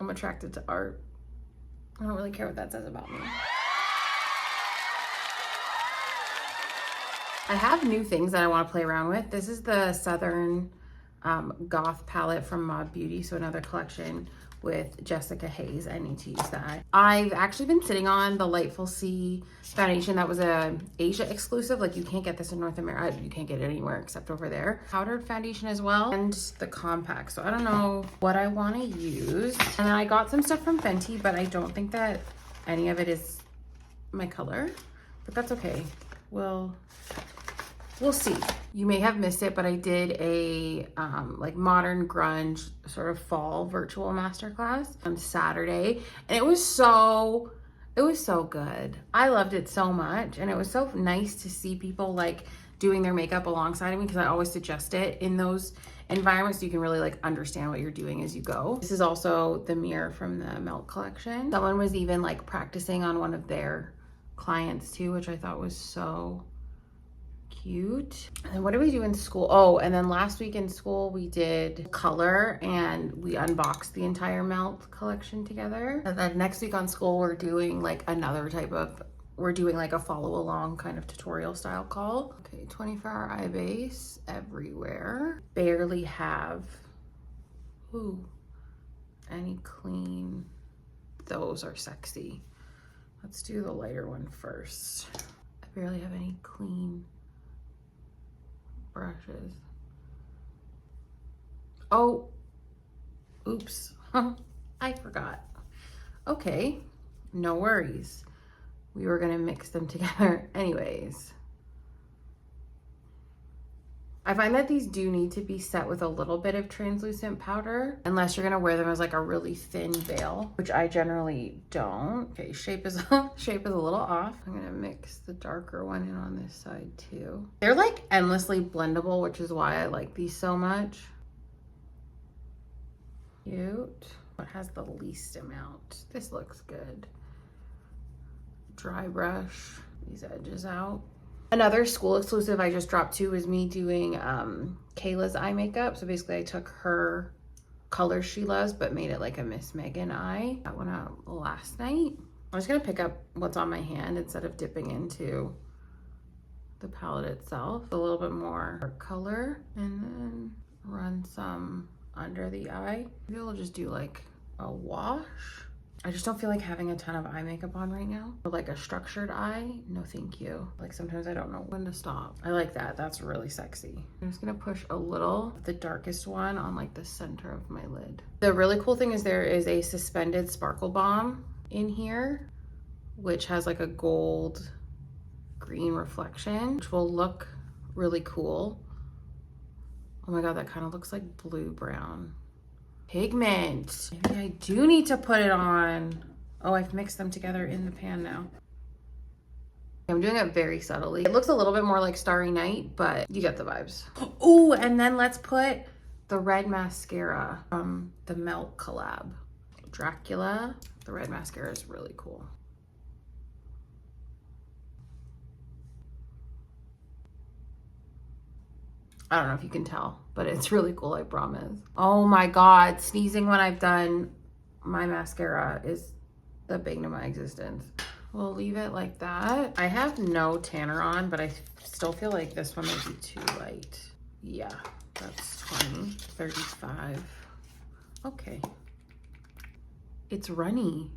I'm attracted to art. I don't really care what that says about me. I have new things that I want to play around with. This is the Southern Goth palette from Mod Beauty, so another collection with Jessica Haze. I need to use that. I've actually been sitting on the Lightful Sea foundation that was a Asia exclusive. Like, you can't get this in North America. You can't get it anywhere except over there. Powdered foundation as well, and the compact. So I don't know what I want to use. And then I got some stuff from Fenty, but I don't think that any of it is my color, but that's okay. We'll see. You may have missed it, but I did a like modern grunge sort of fall virtual masterclass on Saturday, and it was so good. I loved it so much, and it was so nice to see people like doing their makeup alongside of me, because I always suggest it in those environments so you can really like understand what you're doing as you go. This is also the mirror from the Melt collection. Someone was even like practicing on one of their clients too, which I thought was so cute. And what did we do in school? Oh, and then last week in school we did color, and we unboxed the entire Melt collection together. And then next week on school we're doing like another type of, we're doing like a follow along kind of tutorial style call. Okay, 24-hour eye base everywhere. Barely have any clean. Those are sexy. Let's do the lighter one first. I barely have any clean brushes. Oh, oops. I forgot. Okay, no worries. We were gonna mix them together anyways. I find that these do need to be set with a little bit of translucent powder, unless you're gonna wear them as like a really thin veil, which I generally don't. Okay, shape is a little off. I'm gonna mix the darker one in on this side too. They're like endlessly blendable, which is why I like these so much. Cute. What has the least amount? This looks good. Dry brush these edges out. Another school exclusive I just dropped to was me doing Kayla's eye makeup. So basically I took her colors she loves but made it like a Miss Megan eye. That went out last night. I'm just gonna pick up what's on my hand instead of dipping into the palette itself. A little bit more color, and then run some under the eye. Maybe we'll just do like a wash. I just don't feel like having a ton of eye makeup on right now. Or like a structured eye, no thank you. Like sometimes I don't know when to stop. I like that, that's really sexy. I'm just gonna push a little of the darkest one on like the center of my lid. The really cool thing is there is a suspended sparkle bomb in here, which has like a gold green reflection, which will look really cool. Oh my God, that kind of looks like blue brown. Pigment. Maybe I do need to put it on. Oh, I've mixed them together in the pan now. I'm doing it very subtly. It looks a little bit more like Starry Night, but you get the vibes. Oh, and then let's put the red mascara from the Melt collab. Dracula. The red mascara is really cool. I don't know if you can tell, but it's really cool, I promise. Oh my God, sneezing when I've done my mascara is the bane of my existence. We'll leave it like that. I have no tanner on, but I still feel like this one might be too light. Yeah, that's 20, 35. Okay. It's runny.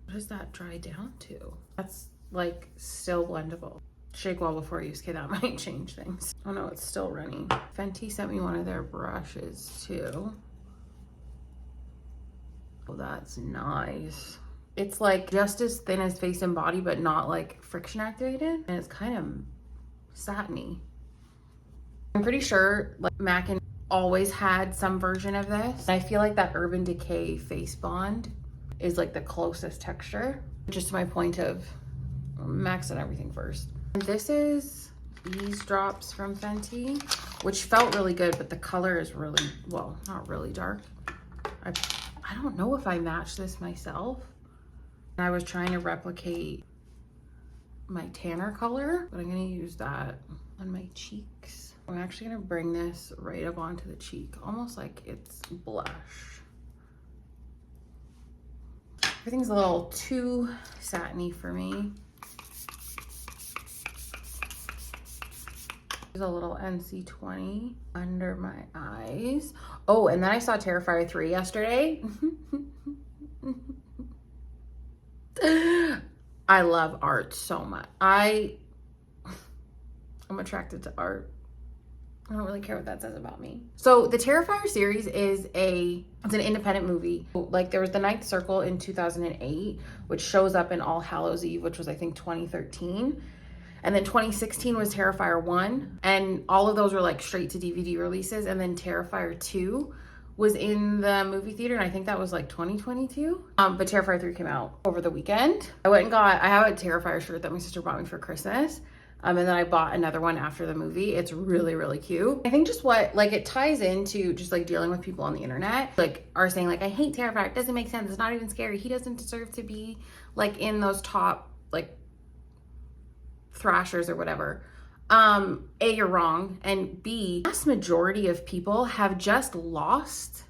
What does that dry down to? That's like still blendable. Shake well before use. Okay, that might change things. Oh no, it's still running. Fenty sent me one of their brushes too. Oh, that's nice. It's like just as thin as Face and Body, but not like friction activated. And it's kind of satiny. I'm pretty sure like MAC always had some version of this. I feel like that Urban Decay Face Bond is like the closest texture. Just to my point of MAC's and everything first. This is these drops from Fenty, which felt really good, but the color is really, well, not really dark. I don't know if I matched this myself. I was trying to replicate my tanner color, but I'm gonna use that on my cheeks. I'm actually gonna bring this right up onto the cheek, almost like it's blush. Everything's a little too satiny for me. There's a little NC20 under my eyes. Oh, and then I saw Terrifier 3 yesterday. I love art so much. I'm attracted to art. I don't really care what that says about me. So the Terrifier series it's an independent movie. Like there was the Ninth Circle in 2008, which shows up in All Hallows Eve, which was I think 2013. And then 2016 was Terrifier 1. And all of those were like straight to DVD releases. And then Terrifier 2 was in the movie theater. And I think that was like 2022. But Terrifier 3 came out over the weekend. I have a Terrifier shirt that my sister bought me for Christmas. And then I bought another one after the movie. It's really, really cute. I think just it ties into just like dealing with people on the internet, like are saying like, I hate Terrifier. It doesn't make sense. It's not even scary. He doesn't deserve to be like in those top like thrashers or whatever. A, you're wrong. And B, the vast majority of people have just lost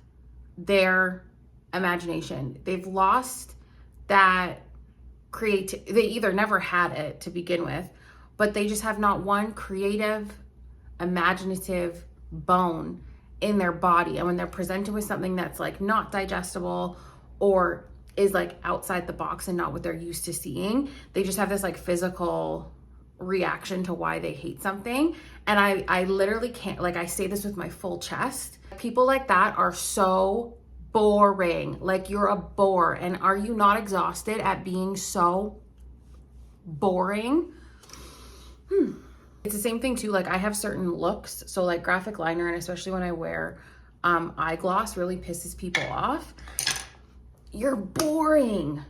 their imagination. They've lost that creativity. They either never had it to begin with, but they just have not one creative, imaginative bone in their body. And when they're presented with something that's like not digestible or is like outside the box and not what they're used to seeing, they just have this like physical reaction to why they hate something. And I literally can't, like I say this with my full chest. People like that are so boring. Like you're a bore. And are you not exhausted at being so boring? It's the same thing too. Like I have certain looks. So like graphic liner, and especially when I wear eye gloss, really pisses people off. You're boring.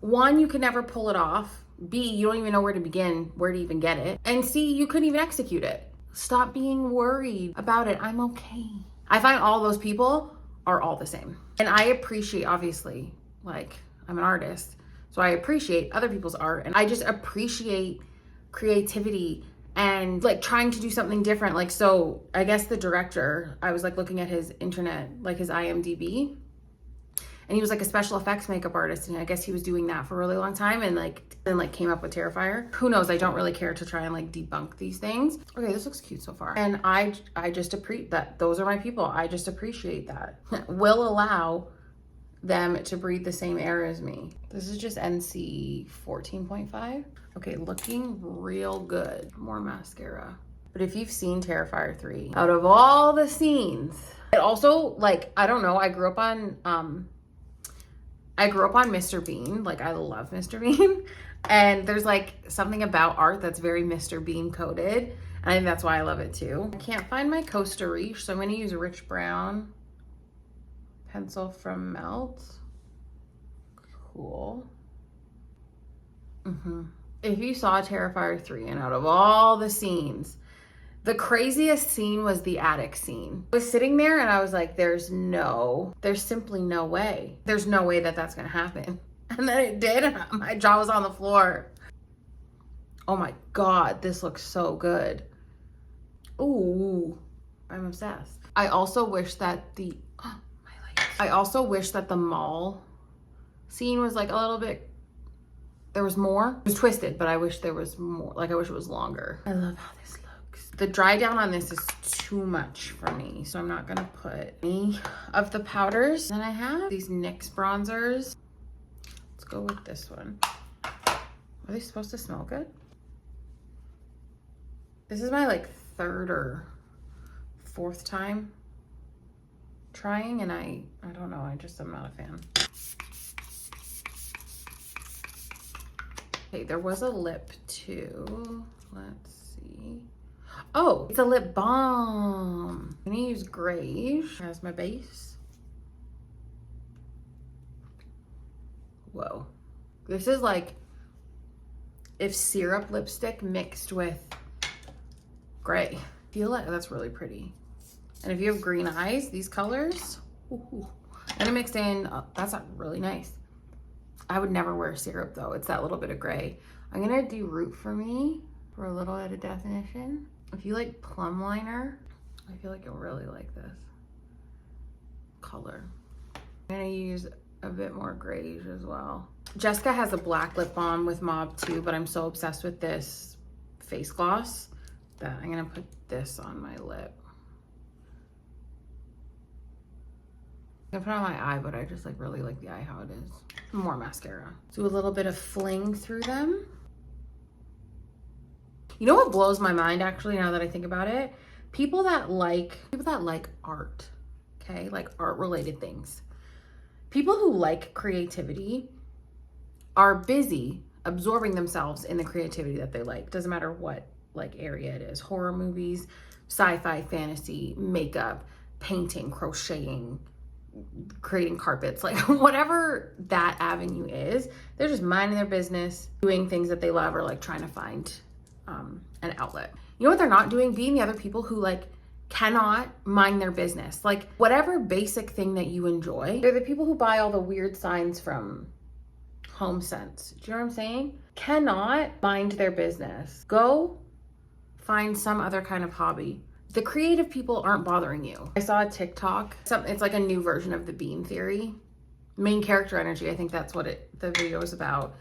One, you can never pull it off. B, you don't even know where to begin, where to even get it. And C, you couldn't even execute it. Stop being worried about it. I'm okay. I find all those people are all the same. And I appreciate, obviously, like I'm an artist, so I appreciate other people's art. And I just appreciate creativity and like trying to do something different. Like, so I guess the director, I was like looking at his internet, like his IMDb, and he was like a special effects makeup artist. And I guess he was doing that for a really long time and then came up with Terrifier. Who knows? I don't really care to try and like debunk these things. Okay, this looks cute so far. And I just appreciate that. Those are my people. I just appreciate that. Will allow them to breathe the same air as me. This is just NC 14.5. Okay, looking real good. More mascara. But if you've seen Terrifier 3, out of all the scenes, it also, like, I don't know, I grew up on Mr. Bean. Like, I love Mr. Bean. And there's like something about art that's very Mr. Bean coded. And I think that's why I love it too. I can't find my Costa Riche, so I'm gonna use a Rich Brown pencil from Melt. Cool. If you saw Terrifier 3, and out of all the scenes, the craziest scene was the attic scene. I was sitting there and I was like, there's simply no way. There's no way that that's gonna happen. And then it did, and my jaw was on the floor. Oh my God, this looks so good. Ooh, I'm obsessed. I also wish that the mall scene was like a little bit, there was more. It was twisted, but I wish there was more. Like I wish it was longer. I love how this looks. The dry down on this is too much for me, so I'm not gonna put any of the powders. Then I have these NYX bronzers. Let's go with this one. Are they supposed to smell good? This is my like third or fourth time trying, and I don't know, I'm not a fan. Okay, there was a lip too. Let's see. Oh, it's a lip balm. I'm gonna use Grace as my base. Whoa. This is like if syrup lipstick mixed with gray. I feel like that's really pretty. And if you have green eyes, these colors, ooh, and it mixed in, that's really nice. I would never wear syrup though. It's that little bit of gray. I'm gonna do Root for Me for a little bit of definition. If you like plum liner, I feel like you'll really like this color. I'm gonna use a bit more grayish as well. Jessica has a black lip balm with Mauve too, but I'm so obsessed with this face gloss that I'm gonna put this on my lip. I put it on my eye, but I just like really like the eye how it is. More mascara. Do a little bit of fling through them. You know what blows my mind actually now that I think about it? People that like art, okay? Like art related things. People who like creativity are busy absorbing themselves in the creativity that they like. Doesn't matter what like area it is. Horror movies, sci-fi, fantasy, makeup, painting, crocheting, creating carpets, like whatever that avenue is, they're just minding their business, doing things that they love, or like trying to find an outlet. You know what they're not doing? Being the other people who like cannot mind their business. Like whatever basic thing that you enjoy, they're the people who buy all the weird signs from HomeSense. Do you know what I'm saying? Cannot mind their business. Go find some other kind of hobby. The creative people aren't bothering you. I saw a TikTok. It's like a new version of the bean theory. Main character energy. I think that's what the video is about.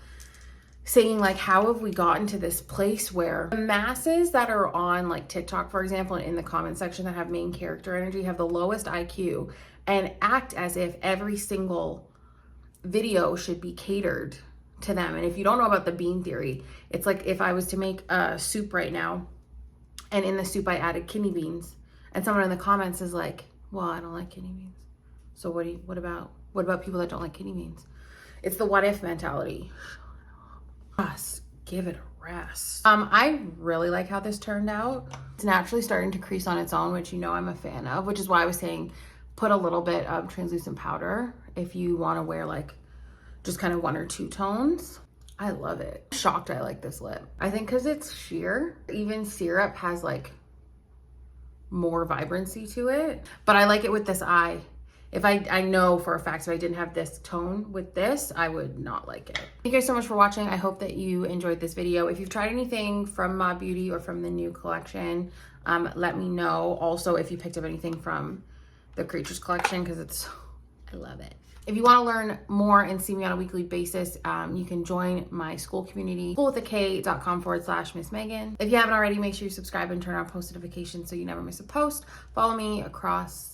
Saying like, how have we gotten to this place where the masses that are on like TikTok, for example, and in the comment section that have main character energy have the lowest IQ and act as if every single video should be catered to them. And if you don't know about the bean theory, it's like if I was to make a soup right now, and in the soup I added kidney beans, and someone in the comments is like, well, I don't like kidney beans. So what about people that don't like kidney beans? It's the what if mentality. Just give it a rest. I really like how this turned out. It's naturally starting to crease on its own, which you know I'm a fan of, which is why I was saying put a little bit of translucent powder if you want to wear like just kind of 1 or 2 tones. I love it. Shocked I like this lip. I think because it's sheer, even syrup has like more vibrancy to it, but I like it with this eye. If I know for a fact if I didn't have this tone with this, I would not like it. Thank you guys so much for watching. I hope that you enjoyed this video. If you've tried anything from Mauve Beauty or from the new collection, let me know. Also, if you picked up anything from the Creatures collection, because I love it. If you want to learn more and see me on a weekly basis, you can join my SKOOL community, skoolwithak.com/Miss Megan. If you haven't already, make sure you subscribe and turn on post notifications so you never miss a post. Follow me across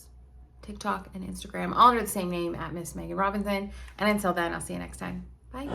TikTok and Instagram, all under the same name at Miss Megan Robinson. And until then, I'll see you next time. Bye.